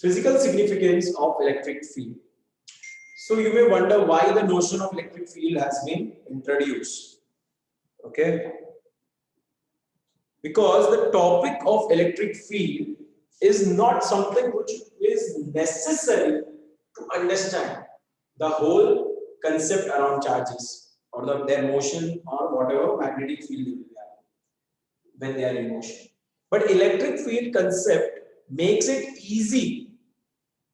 Physical significance of electric field. So you may wonder why the notion of electric field has been introduced. Okay. Because the topic of electric field is not something which is necessary to understand the whole concept around charges or their motion or whatever magnetic field they will have when they are in motion. But electric field concept makes it easy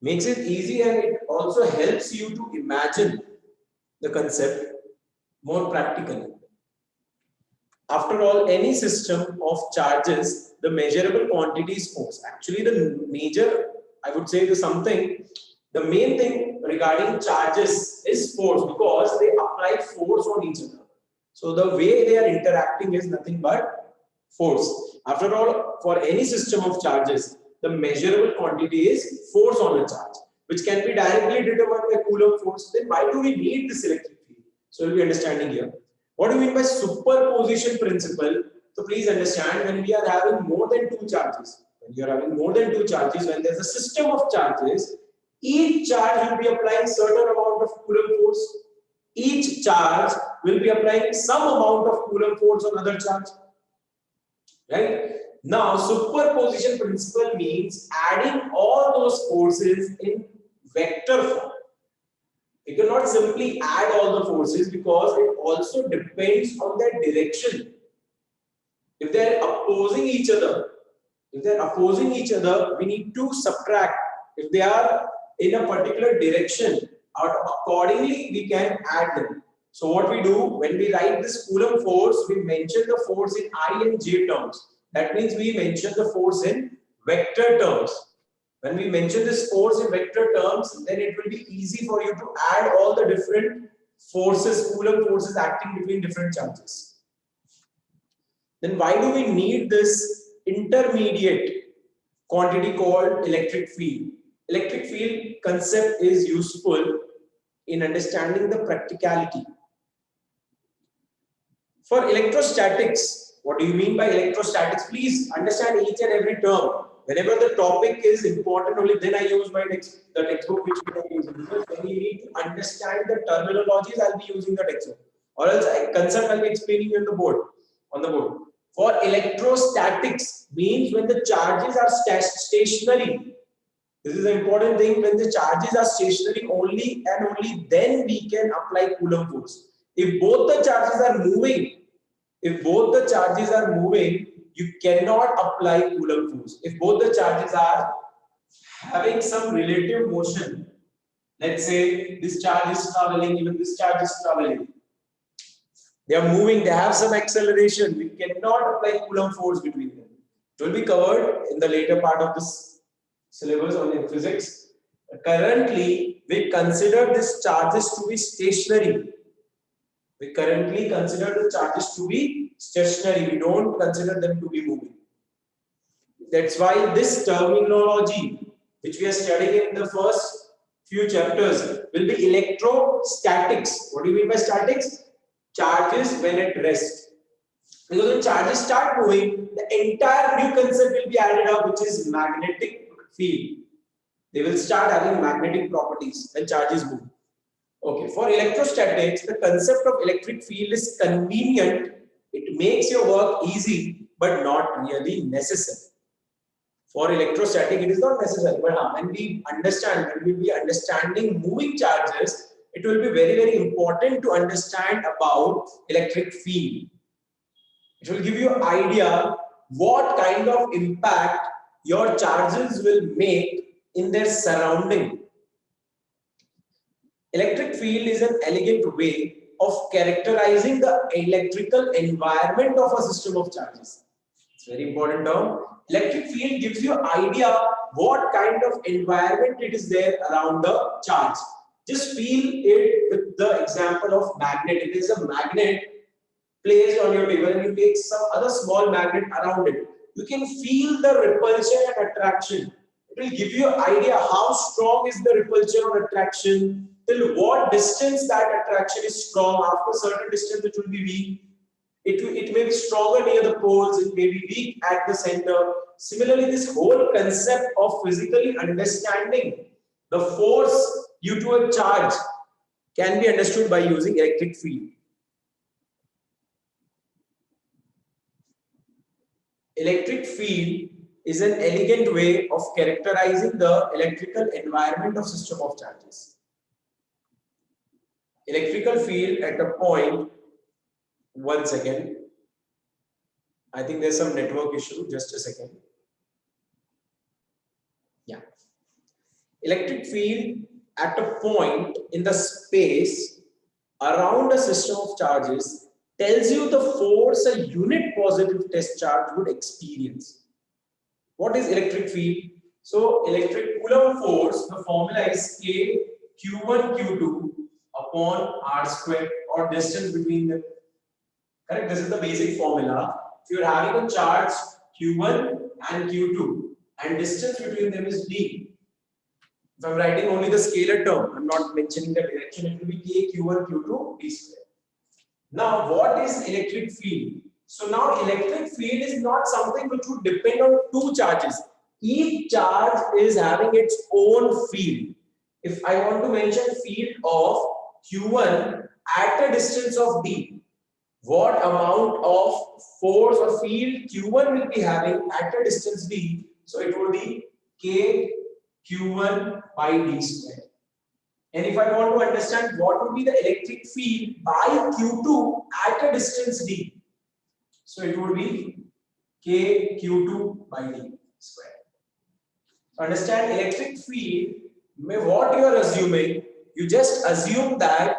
and it also helps you to imagine the concept more practically. After all, any system of charges, the measurable quantity is force. Actually, the major, I would say, the main thing regarding charges is force because they apply force on each other. So the way they are interacting is nothing but force. After all, for any system of charges, the measurable quantity is force on a charge, which can be directly determined by Coulomb force. Then why do we need this electric field? So we'll be understanding here. What do we mean by superposition principle? So please understand, when we are having more than two charges, when there's a system of charges, each charge will be applying certain amount of Coulomb force. Each charge will be applying some amount of Coulomb force on other charge. Right? Now, superposition principle means adding all those forces in vector form. You cannot simply add all the forces because it also depends on their direction. If they are opposing each other, we need to subtract. If they are in a particular direction, accordingly we can add them. So what we do when we write this Coulomb force, we mention the force in I and J terms. That means we mention the force in vector terms. When we mention this force in vector terms, then it will be easy for you to add all the different forces, Coulomb forces acting between different charges. Then why do we need this intermediate quantity called electric field? Electric field concept is useful in understanding the practicality. For electrostatics, what do you mean by electrostatics? Please understand each and every term. Whenever the topic is important, only then I use the textbook which we are using. Because when you need to understand the terminologies, I'll be using the textbook. Or else concept I'll be explaining on the board. For electrostatics means when the charges are stationary. This is an important thing. When the charges are stationary, only and only then we can apply Coulomb force. If both the charges are moving, you cannot apply Coulomb force. If both the charges are having some relative motion, let's say this charge is traveling, even this charge is traveling. They are moving, they have some acceleration. We cannot apply Coulomb force between them. It will be covered in the later part of this syllabus on physics. Currently, we consider these charges to be stationary. We don't consider them to be moving. That's why this terminology, which we are studying in the first few chapters, will be electrostatics. What do you mean by statics? Charges when at rest. Because when charges start moving, the entire new concept will be added up, which is magnetic field. They will start having magnetic properties when charges move. Okay, for electrostatics, the concept of electric field is convenient. It makes your work easy, but not really necessary. For electrostatic, it is not necessary. But when we will be understanding moving charges, it will be very, very important to understand about electric field. It will give you an idea what kind of impact your charges will make in their surrounding. Electric field is an elegant way of characterizing the electrical environment of a system of charges. It's a very important term. Electric field gives you an idea what kind of environment it is there around the charge. Just feel it with the example of magnet. It is a magnet placed on your table and you take some other small magnet around it. You can feel the repulsion and attraction. It will give you an idea how strong is the repulsion or attraction, till what distance that attraction is strong, after certain distance it will be weak. it may be stronger near the poles, it may be weak at the center. Similarly, this whole concept of physically understanding the force due to a charge can be understood by using electric field. Electric field is an elegant way of characterizing the electrical environment of system of charges. Electrical field at a point, one second, I think there's some network issue, just a second. Yeah. Electric field at a point in the space around a system of charges tells you the force a unit positive test charge would experience. What is electric field? So electric Coulomb force, the formula is K Q1 Q2 upon R square, or distance between them. Correct? This is the basic formula. If you are having a charge Q1 and Q2 and distance between them is D. If I'm writing only the scalar term, I'm not mentioning the direction, it will be K Q1 Q2 D square. Now, what is electric field? So now electric field is not something which would depend on two charges. Each charge is having its own field. If I want to mention field of Q1 at a distance of D, what amount of force or field Q1 will be having at a distance D? So it will be K Q1 by D square. And if I want to understand what would be the electric field by Q2 at a distance D, so it would be K Q2 by D square. So understand electric field, what you are assuming, you just assume that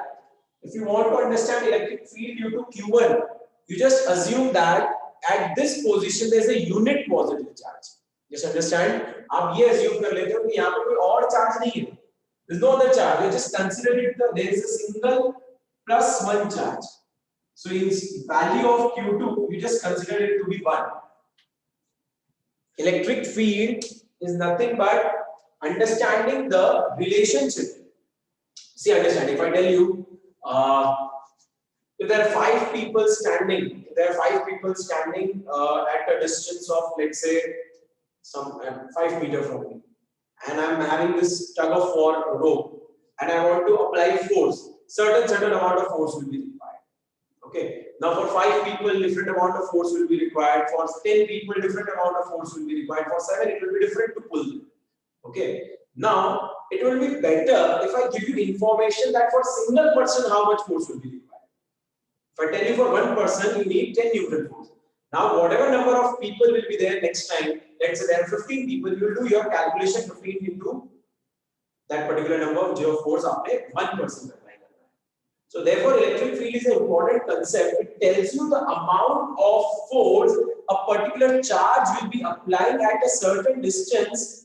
if you want to understand electric field due to Q1, you just assume that at this position there is a unit positive charge. Just understand, आप ये assume कर लेते हो कि यहाँ पे कोई और charge नहीं है. There's no other charge. You just consider it there is a single plus one charge. So in value of Q2, you just consider it to be 1. Electric field is nothing but understanding the relationship. See, understand, if I tell you, if there are 5 people standing, at a distance of, let's say, some 5 meters from me, and I'm having this tug of war rope, and I want to apply force, certain amount of force will be required. Okay. Now for 5 people, different amount of force will be required. For 10 people, different amount of force will be required. For 7, it will be different to pull them. Okay. Now it will be better if I give you information that for single person how much force will be required. If I tell you for one person you need 10 Newton force. Now whatever number of people will be there next time, let's say there are 15 people, you will do your calculation 15 into that particular number of जो force आपने one person apply करना है. So therefore electric field is an important concept. It tells you the amount of force a particular charge will be applying at a certain distance.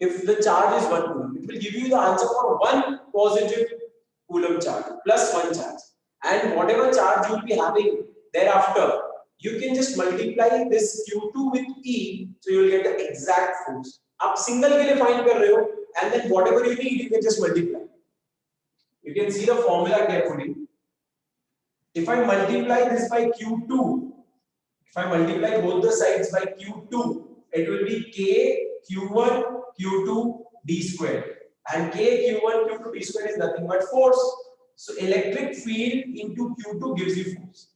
If the charge is 1 coulomb, it will give you the answer for 1 positive coulomb charge plus 1 charge, and whatever charge you will be having thereafter, you can just multiply this Q2 with E, so you will get the exact force. आप single के लिए find कर रहे हो, and then whatever you need, you can just multiply. You can see the formula carefully. If I multiply this by Q2, if I multiply both the sides by Q2, it will be K Q1 Q2 D square, and K Q1 Q2 D square is nothing but force. So electric field into Q2 gives you force.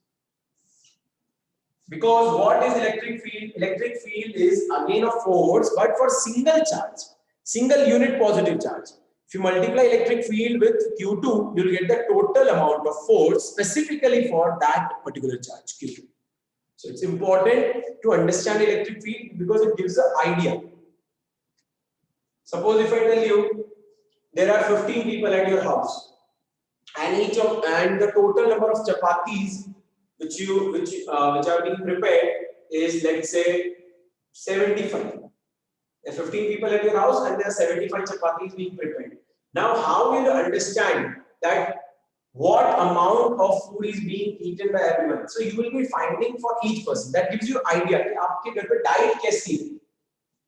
Because what is electric field? Electric field is again a force, but for single charge, single unit positive charge. If you multiply electric field with Q2, you will get the total amount of force specifically for that particular charge, Q2. So it's important to understand electric field because it gives an idea. Suppose if I tell you there are 15 people at your house, and the total number of chapatis which are being prepared is, let's say, 75. There are 15 people at your house and there are 75 chapatis being prepared. Now, how will you understand that what amount of food is being eaten by everyone? So you will be finding for each person. That gives you idea कि आपके घर पे diet कैसी है.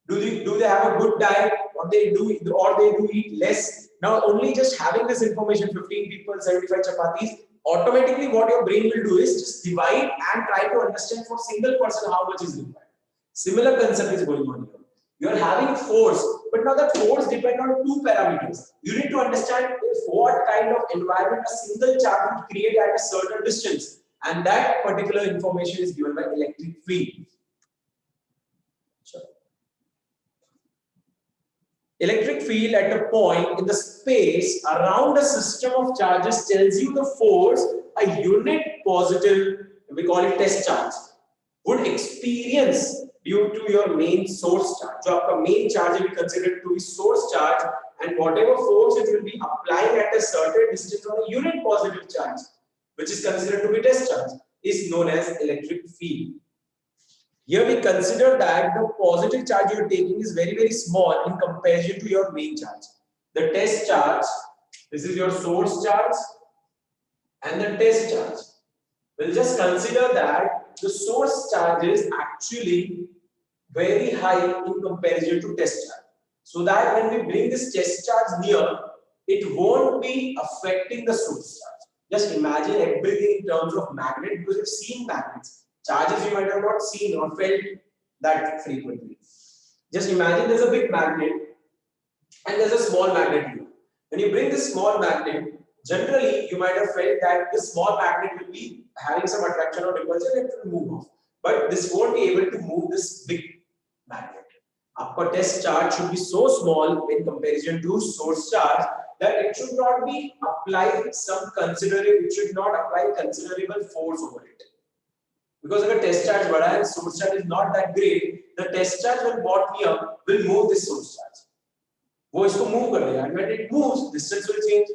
Do they have a good diet, or they do eat less? Now only just having this information, 15 people, 75 chapatis, automatically what your brain will do is just divide and try to understand for single person how much is required. Similar concept is going on here. You are having force, but now that force depends on two parameters. You need to understand what kind of environment a single charge will create at a certain distance, and that particular information is given by electric field. Sure. Electric field at a point in the space around a system of charges tells you the force a unit positive, we call it test charge, would experience due to your main source charge. So आपका main charge will be considered to be source charge, and whatever force it will be applying at a certain distance on a unit positive charge, which is considered to be test charge, is known as electric field. Here we consider that the positive charge you are taking is very, very small in comparison to your main charge. The test charge, this is your source charge and the test charge. We'll just consider that the source charge is actually very high in comparison to test charge. So that when we bring this test charge near, it won't be affecting the source charge. Just imagine everything in terms of magnet, because you've seen magnets. Charges you might have not seen or felt that frequently. Just imagine there's a big magnet and there's a small magnet here. When you bring this small magnet, generally you might have felt that this small magnet will be having some attraction or repulsion and it will move off. But this won't be able to move this big magnet. Upper test charge should be so small in comparison to source charge that it should not be applied some considerable, it should not apply considerable force over it. Because if a test charge bada and source charge is not that great, the test charge when brought near will move this source charge. वो इसको move कर देगा, and when it moves, distance will change.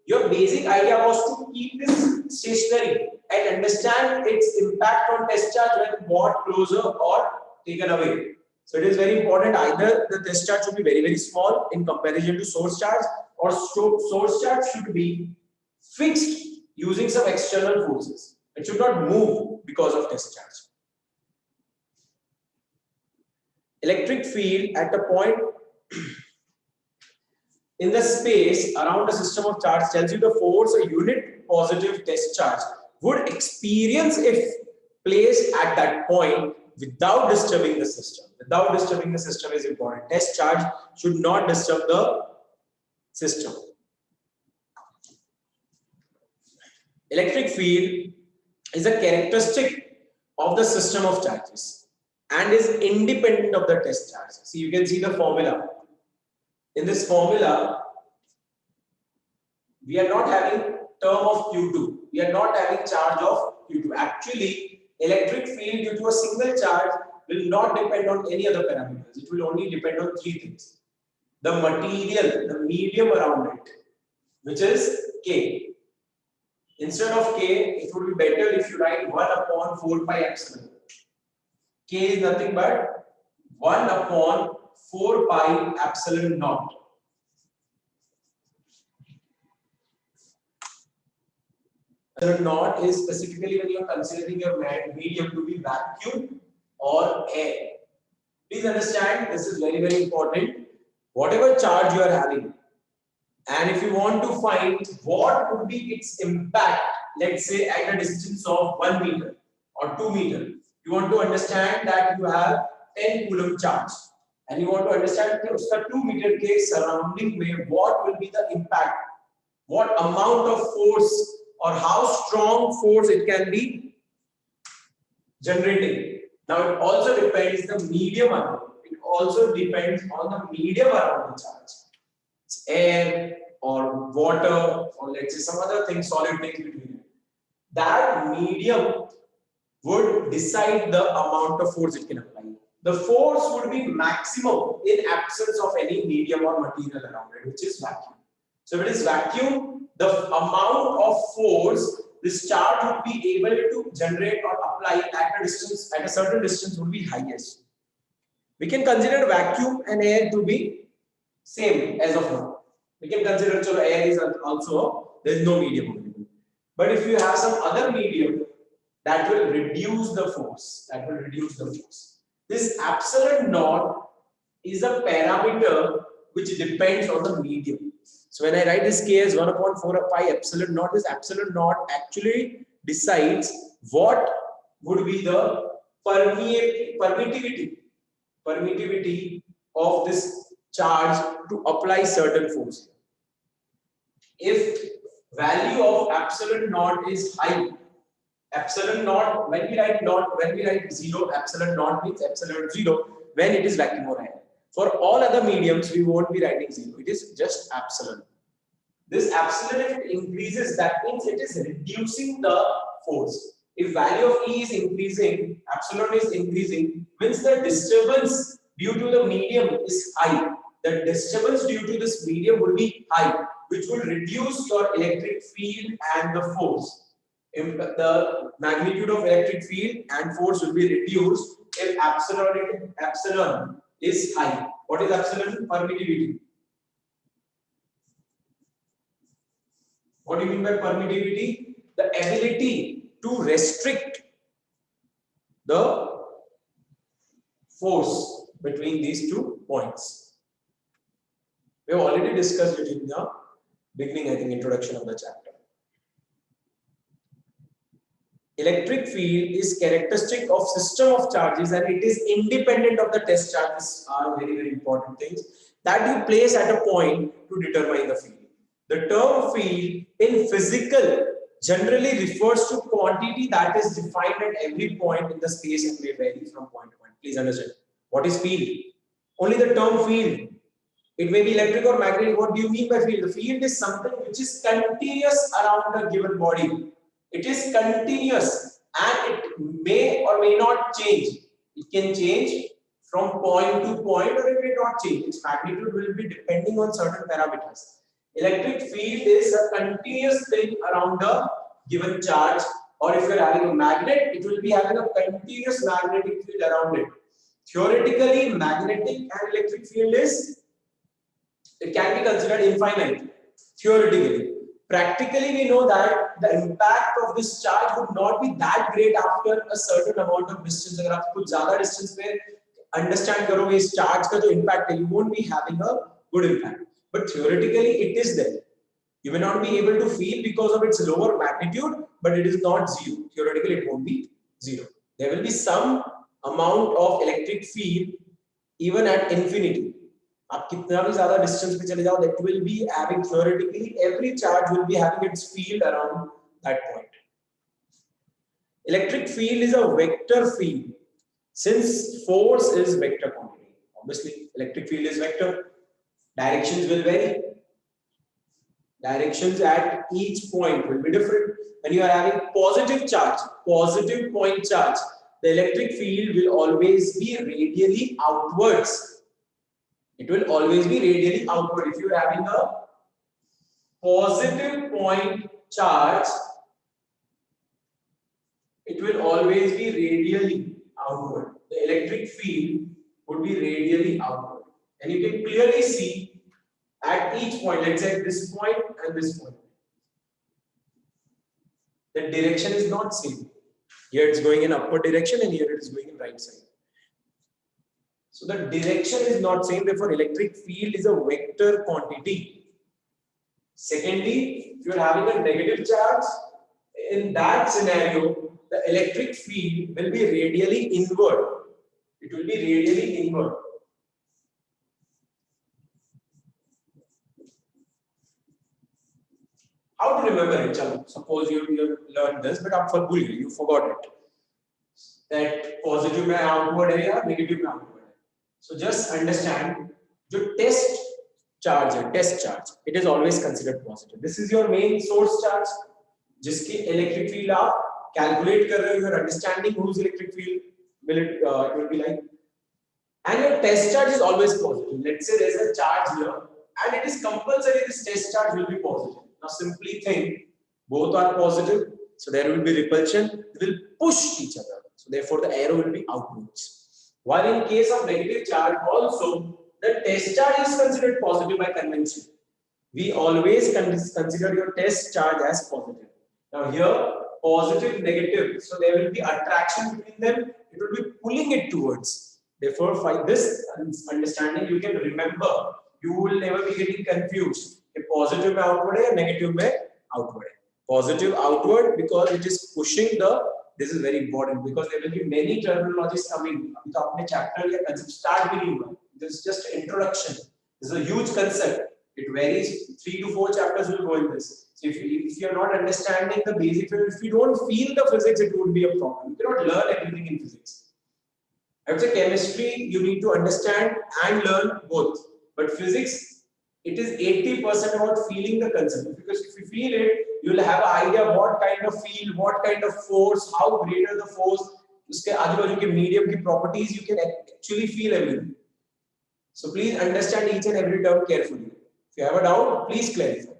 Your basic idea was to keep this stationary and understand its impact on test charge when brought closer or taken away. So it is very important, either the test charge should be very, very small in comparison to source charge, or source charge should be fixed using some external forces. It should not move because of test charge. Electric field at a point in the space around a system of charge tells you the force a unit positive test charge would experience if placed at that point without disturbing the system. Without disturbing the system is important. Test charge should not disturb the system. Electric field is a characteristic of the system of charges and is independent of the test charge. See, you can see the formula. In this formula, we are not having term of Q2. We are not having charge of Q2. Actually, electric field due to a single charge will not depend on any other parameters. It will only depend on three things. The material, the medium around it, which is K. Instead of K, it would be better if you write 1 upon 4 pi epsilon. K is nothing but 1 upon 4 pi epsilon naught. Epsilon naught is specifically when you are considering your medium to be vacuum or air. Please understand, this is very, very important. Whatever charge you are having, and if you want to find what would be its impact, let's say at a distance of 1 meter or 2 meter, you want to understand that you have 10 coulomb charge, and you want to understand the 2 meter के surrounding में what will be the impact, what amount of force or how strong force it can be generating. Now it also depends the medium around. It also depends on the medium around the charge. It's air or water or let's say some other thing, solid things between it. That medium would decide the amount of force it can apply. The force would be maximum in absence of any medium or material around it, which is vacuum. So if it is vacuum, the amount of force this charge would be able to generate or apply at a distance, at a certain distance, would be highest. We can consider vacuum and air to be same as of now. We can consider so air is also, there is no medium. But if you have some other medium, that will reduce the force. That will reduce the force. This epsilon naught is a parameter which depends on the medium. So when I write this K as 1 upon 4 pi epsilon naught, this epsilon naught actually decides what would be the permittivity of this charge to apply certain force. If value of epsilon naught is high, epsilon naught, when we write 0, epsilon naught means epsilon 0 when it is vacuum or ion. For all other mediums, we won't be writing 0. It is just epsilon. This epsilon, if it increases, that means it is reducing the force. If value of E is increasing, epsilon is increasing, means the disturbance due to the medium is high. The disturbance due to this medium will be high, which will reduce your electric field and the force. If the magnitude of electric field and force will be reduced if epsilon is high. What is epsilon? Permittivity. What do you mean by permittivity? The ability to restrict the force between these 2 points. We have already discussed it in the beginning, I think, introduction of the chapter. Electric field is characteristic of system of charges and it is independent of the test charges. Are very, very important things that you place at a point to determine the field. The term field in physical generally refers to quantity that is defined at every point in the space and may vary from point to point. Please understand. What is field? Only the term field. It may be electric or magnetic. What do you mean by field? The field is something which is continuous around a given body. It is continuous and it may or may not change. It can change from point to point or it may not change. Its magnitude will be depending on certain parameters. Electric field is a continuous thing around a given charge, or if you are having a magnet, it will be having a continuous magnetic field around it. Theoretically, magnetic and electric field it can be considered infinite. Theoretically. Practically, we know that the impact of this charge would not be that great after a certain amount of distance. अगर आप कुछ ज़्यादा distance में understand करोगे इस charge का जो impact है, you won't be having a good impact. But theoretically, it is there. You may not be able to feel because of its lower magnitude, but it is not zero. Theoretically, it won't be zero. There will be some amount of electric field even at infinity. आप कितना भी ज़्यादा distance पे चले जाओ, that will be having theoretically every charge will be having its field around that point. Electric field is a vector field. Since force is vector quantity, obviously electric field is vector. Directions will vary. Directions at each point will be different. When you are having positive charge, positive point charge, the electric field will always be radially outwards. It will always be radially outward. If you are having a positive point charge, it will always be radially outward. The electric field would be radially outward. And you can clearly see at each point, let's say this point and this point, the direction is not same. Here it's going in upward direction and here it is going in right side. So the direction is not same, therefore electric field is a vector quantity. Secondly, if you are having a negative charge, in that scenario, the electric field will be radially inward. It will be radially inward. How to remember it? Suppose you learned this, but you forgot it. That positive mein outward hai ya negative mein outward hai. So just understand, the test charge, it is always considered positive. This is your main source charge, jiski electric field aap calculate kar rahe ho, you are understanding whose electric field it will be like. And your test charge is always positive. Let's say there is a charge here, and it is compulsory this test charge will be positive. Now simply think, both are positive, so there will be repulsion, they will push each other. So therefore the arrow will be outwards. While in case of negative charge also, the test charge is considered positive by convention. We always consider your test charge as positive. Now here, positive, negative, so there will be attraction between them, it will be pulling it towards. Therefore, by this understanding, you can remember, you will never be getting confused. Positive में outward है या negative में outward है. Positive outward because it is pushing the, this is very important because there will be many terminologies coming. अभी तो आपने chapter या concept start भी नहीं हुआ. This is just introduction. This is a huge concept. It varies. 3 to 4 chapters will go in this. So if you are not understanding the basic, if you don't feel the physics, it would be a problem. You cannot learn everything in physics. I would say chemistry, you need to understand and learn both. But physics, it is 80% about feeling the concept. Because if you feel it, you will have an idea what kind of field, what kind of force, how greater the force, uske आजू बाजू के medium की properties, you can actually feel everything. So please understand each and every term carefully. If you have a doubt, please clarify.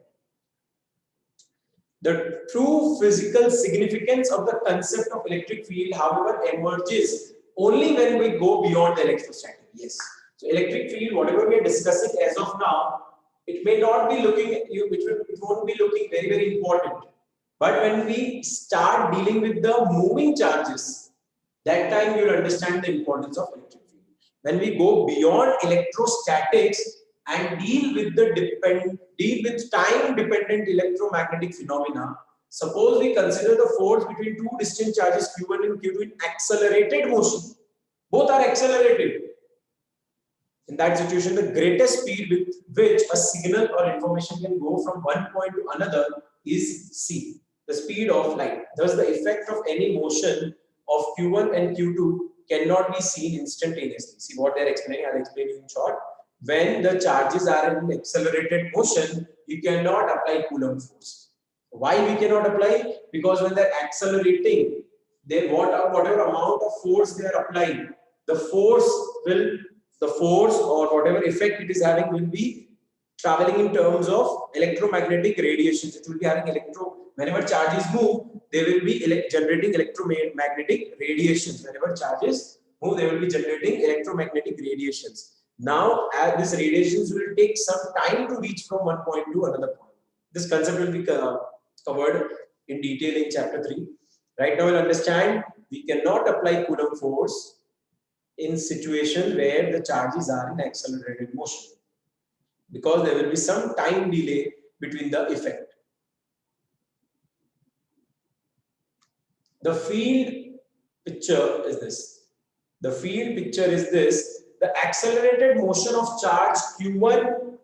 The true physical significance of the concept of electric field, however, emerges only when we go beyond the electrostatic. Yes. So electric field, whatever we are discussing as of now, it may not be looking, it won't be looking very, very important. But when we start dealing with the moving charges, that time you will understand the importance of electric field. When we go beyond electrostatics and deal with time-dependent electromagnetic phenomena, suppose we consider the force between two distant charges Q1 and Q2 in accelerated motion. Both are accelerated. In that situation, the greatest speed with which a signal or information can go from one point to another is c, the speed of light. Thus, the effect of any motion of Q1 and Q2 cannot be seen instantaneously. See what they are explaining, I'll explain you in short. When the charges are in accelerated motion, you cannot apply Coulomb force. Why we cannot apply? Because when they're accelerating, then whatever amount of force they are applying, the force or whatever effect it is having will be traveling in terms of electromagnetic radiations. It will be having whenever charges move, they will be generating electromagnetic radiations. Whenever charges move, they will be generating electromagnetic radiations. Now, as these radiations will take some time to reach from one point to another point. This concept will be covered in detail in chapter 3. Right now, we'll understand we cannot apply Coulomb force in situation where the charges are in accelerated motion, because there will be some time delay between the effect. The field picture is this. The field picture is this. The accelerated motion of charge Q1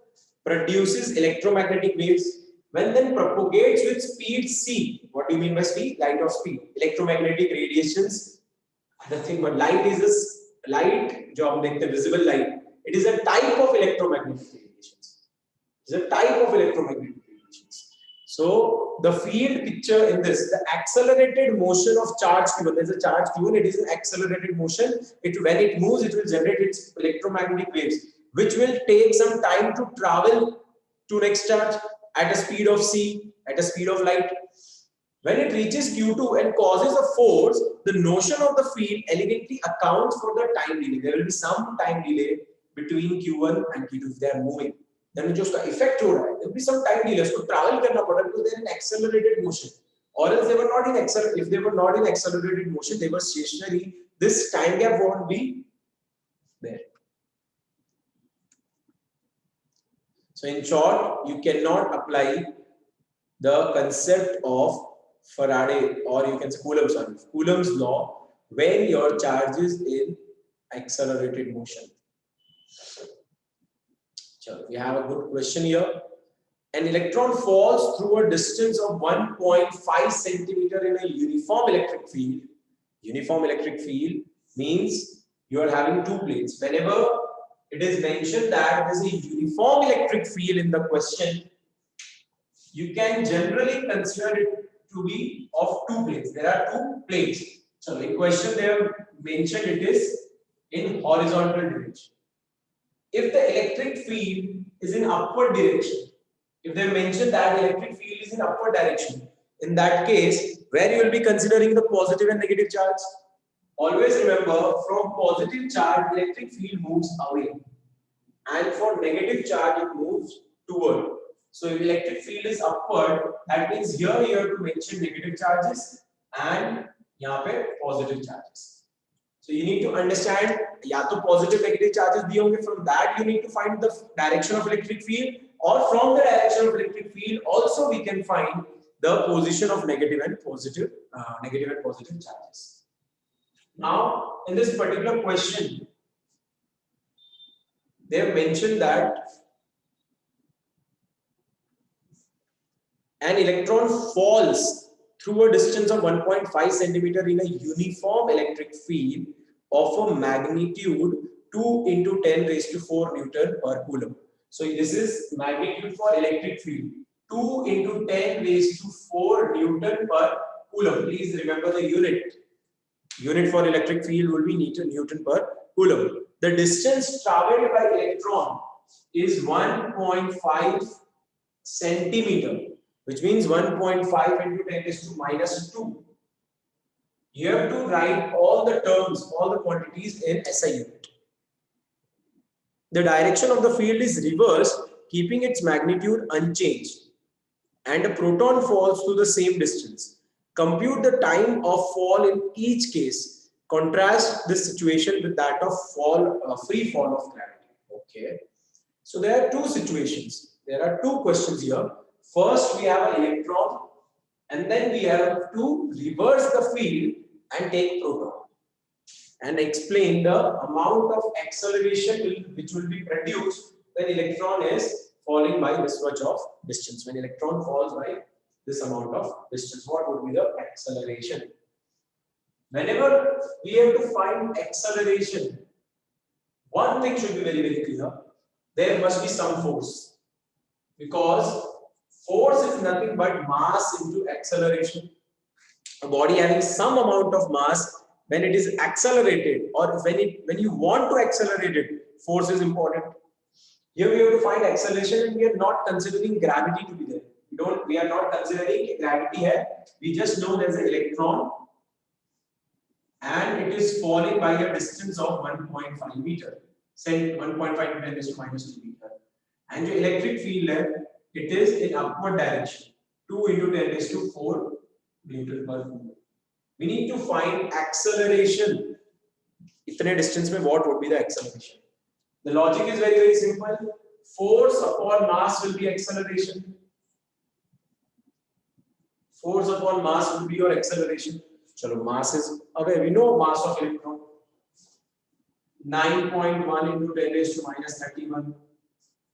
produces electromagnetic waves. When then propagates with speed c. What do you mean by speed? Light of speed. Electromagnetic radiations. Nothing but light is this. Light, जो हम देखते हैं visible light, it is a type of electromagnetic radiations. It is a type of electromagnetic radiations. So the field picture in this, the accelerated motion of charge Q1. There is a charge Q1. It is an accelerated motion. When it moves, it will generate its electromagnetic waves, which will take some time to travel to next charge at a speed of c, at a speed of light. When it reaches Q2 and causes a force, the notion of the field elegantly accounts for the time delay. There will be some time delay between Q1 and Q2 if they are moving. Then जो उसका effect हो रहा है, there will be some time delay. उसको travel करना पड़ा because they are in accelerated motion. Or else they were not in if they were not in accelerated motion, they were stationary. This time gap won't be there. So in short, you cannot apply the concept of Faraday, or you can say Coulomb's law, when your charge is in accelerated motion. So we have a good question here. An electron falls through a distance of 1.5 centimeter in a uniform electric field. Uniform electric field means you are having two plates. Whenever it is mentioned that there is a uniform electric field in the question, you can generally consider it to be of two plates. There are two plates. So in question they have mentioned it is in horizontal direction. If the electric field is in upward direction, if they mention that electric field is in upward direction, in that case, where you will be considering the positive and negative charge? Always remember, from positive charge, electric field moves away, and for negative charge, it moves toward. So if electric field is upward, that means here you have to mention negative charges and यहाँ पे positive charges. So you need to understand, या तो positive negative charges दिए होंगे, from that you need to find the direction of electric field, or from the direction of electric field also we can find the position of negative and positive charges. Now, in this particular question, they have mentioned that an electron falls through a distance of 1.5 centimeter in a uniform electric field of a magnitude 2 into 10 raised to 4 Newton per Coulomb. So this is magnitude for electric field, 2 into 10 raised to 4 Newton per Coulomb. Please remember the unit. Unit for electric field will be Newton per Coulomb. The distance traveled by electron is 1.5 centimeter, which means 1.5 into 10 raised to minus 2. You have to write all the terms, all the quantities in SI unit. The direction of the field is reversed, keeping its magnitude unchanged, and a proton falls to the same distance. Compute the time of fall in each case. Contrast this situation with that of free fall of gravity. Okay. So there are two situations. There are two questions here. First, we have an electron, and then we have to reverse the field and take proton and explain the amount of acceleration which will be produced when electron is falling by this much of distance. When electron falls by this amount of distance, what would be the acceleration? Whenever we have to find acceleration, one thing should be very, very clear. There must be some force, because force is nothing but mass into acceleration. A body having some amount of mass, when it is accelerated, or when you want to accelerate it, force is important. Here we have to find acceleration, and we are not considering gravity to be there. We are not considering gravity here. We just know there's an electron and it is falling by a distance of 1.5 meter. Say 1.5 to 10 raised to minus 2 meter. And the electric field length, it is in upward direction. 2 into 10 raised to 4 Newton per Coulomb. We need to find acceleration. Itne distance mein what would be the acceleration? The logic is very, very simple. Force upon mass will be acceleration. Force upon mass will be your acceleration. Chalo, mass is away. We know mass of electron. 9.1 into 10 raised to minus 31.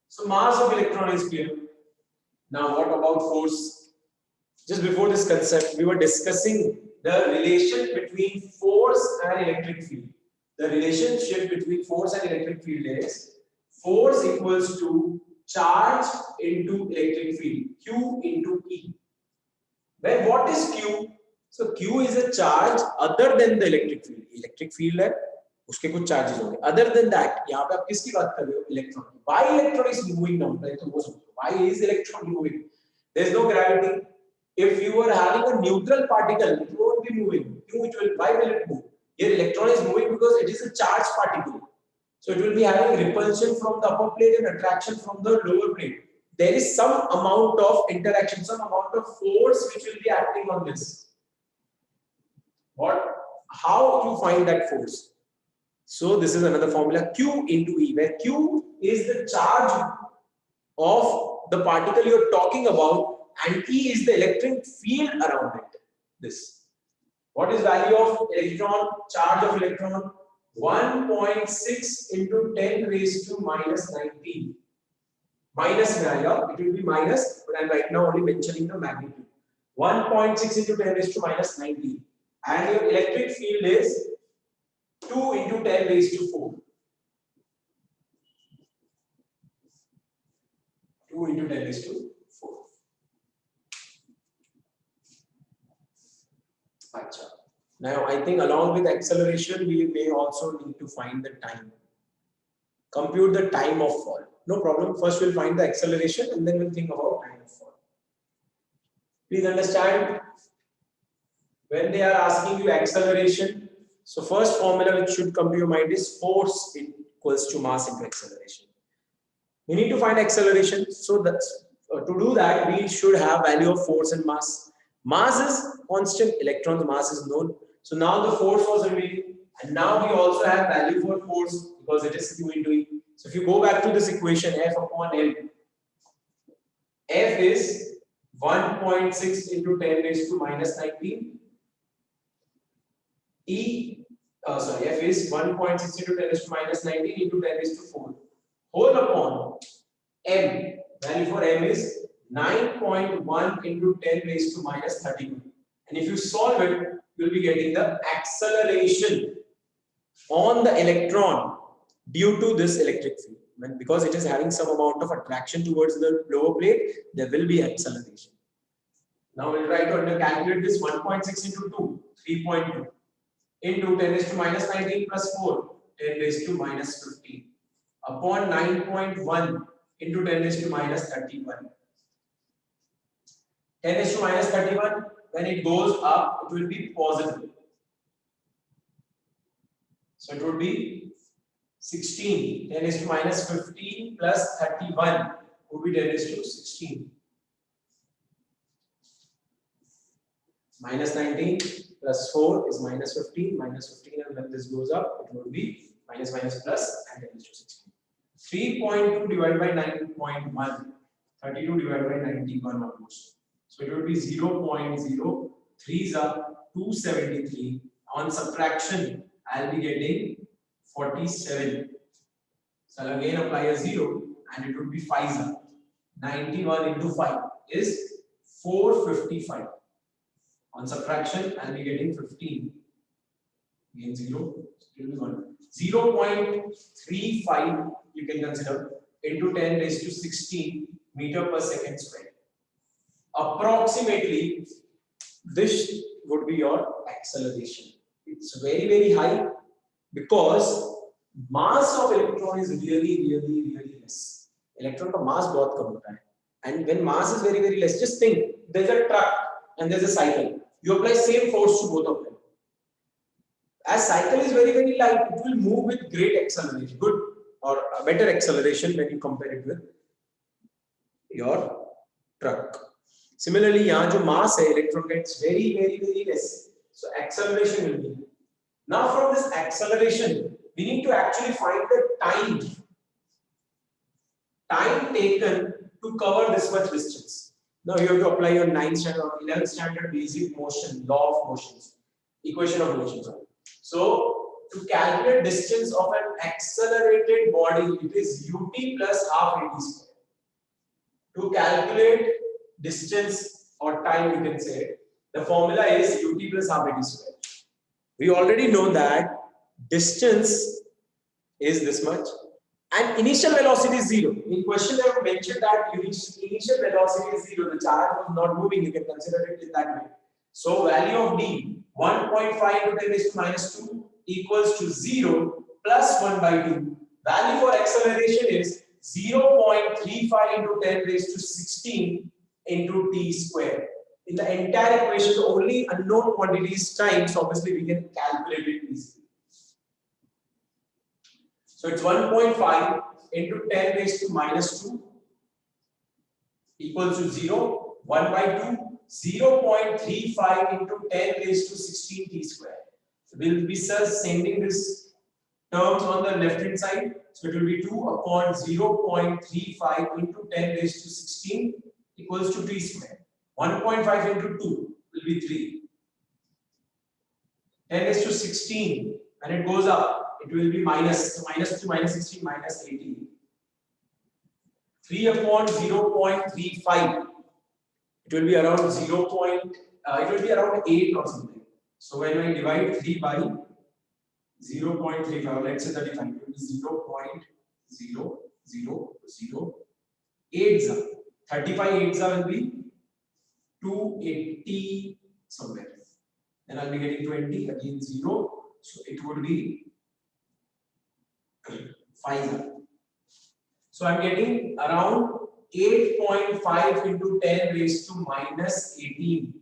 So mass of electron is clear. Now what about force? Just before this concept, we were discussing the relation between force and electric field. The relationship between force and electric field is force equals to charge into electric field, Q into E. Where what is Q? So Q is a charge other than the electric field. Electric field है, उसके कुछ charges होंगे. Other than that, यहाँ पे आप किसकी बात कर रहे हो? Electron. Why electron is moving now? Why is electron moving? There is no gravity. If you are having a neutral particle, it won't be moving. Why will it move? Here electron is moving because it is a charged particle. So it will be having repulsion from the upper plate and attraction from the lower plate. There is some amount of interaction, some amount of force which will be acting on this. How you find that force? So this is another formula, Q into E, where Q is the charge of the particle you are talking about, and E is the electric field around it. This. What is value of electron, charge of electron? 1.6 into 10 raised to minus 19. Minus value, it will be minus, but I am right now only mentioning the magnitude. 1.6 into 10 raised to minus 19. And your electric field is 2 into 10 raised to 4. 2 into 10 raised to 4. Now, I think along with acceleration, we may also need to find the time. Compute the time of fall. No problem. First, we'll find the acceleration and then we'll think about time of fall. Please understand, when they are asking you acceleration, so first formula which should come to your mind is force equals to mass into acceleration. We need to find acceleration. So that's to do that, we should have value of force and mass. Mass is constant, electron's mass is known. So now the force was remaining, and now we also have value for force because it is Q into E. So if you go back to this equation, F upon L, F is 1.6 into 10 raised to minus 19. F is 1.6 into 10 raised to minus 19 into 10 raised to 4. Whole upon M. Value for M is 9.1 into 10 raised to minus 31. And if you solve it, you will be getting the acceleration on the electron due to this electric field. Because it is having some amount of attraction towards the lower plate, there will be acceleration. Now we'll try to calculate this. 1.6 into 2, 3.2 into 10 raised to minus 19 plus 4, 10 raised to minus 15 upon 9.1 into 10 raised to minus 31. 10 raised to minus 31, when it goes up, it will be positive. So it would be 16. 10 raised to minus 15 plus 31 would be 10 raised to 16. Minus 19 plus 4 is minus 15. Minus 15, and when this goes up, it would be minus minus plus and 10 raised to 16. 3.2 divided by 9.1. 32 divided by 91 almost. So it would be 0.0. 3s are 273. On subtraction, I'll be getting 47. So I'll again apply a 0 and it would be 5s. 91 into 5 is 455. On subtraction, I'll be getting 15. Again 0. It will be 1. 0.35 you can consider into 10 raised to 16 meter per second square. Approximately, this would be your acceleration. It's very, very high because mass of electron is really less. Electron का mass बहुत कम होता है. And when mass is very, very less, just think, there's a truck and there's a cycle. You apply same force to both of them. As cycle is very, very light, it will move with great acceleration, good or a better acceleration when you compare it with your truck. Similarly, यहाँ जो mass है, electron gets very less. So acceleration will be. Now from this acceleration, we need to actually find the time taken to cover this much distance. Now you have to apply your 9th standard or 11th standard basic motion, law of motions, equation of motion. So to calculate distance of an accelerated body, it is ut plus half at square. To calculate distance or time, you can say, the formula is ut plus half at square. We already know that distance is this much and initial velocity is 0. In question they have mentioned that initial velocity is 0. The charge was not moving. You can consider it in that way. So value of d 1.5 into 10 raised to minus 2 equals to 0 plus 1 by 2. Value for acceleration is 0.35 into 10 raised to 16 into t square. In the entire equation, the only unknown quantity is time, so obviously we can calculate it easily. So it's 1.5 into 10 raised to minus 2 equals to 0. 1 by 2, 0.35 into 10 raised to 16 t square. So we'll be sending this terms on the left hand side. So it will be 2 upon 0.35 into 10 raised to 16 equals to t square. 1.5 into 2 will be 3. 10 raised to 16, when it goes up, it will be minus. So minus 2, minus 16, minus 18. 3 upon 0.35. It will be around it will be around 8 or something. So when I divide 3 by 0.35, let's say 35, it will be 0.0008. 35 8s will be 280 somewhere. Then I'll be getting 20, again 0. So it would be 5. So I'm getting around 8.5 into 10 raised to minus 18.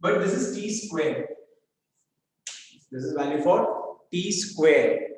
But this is t square. This is value for t square.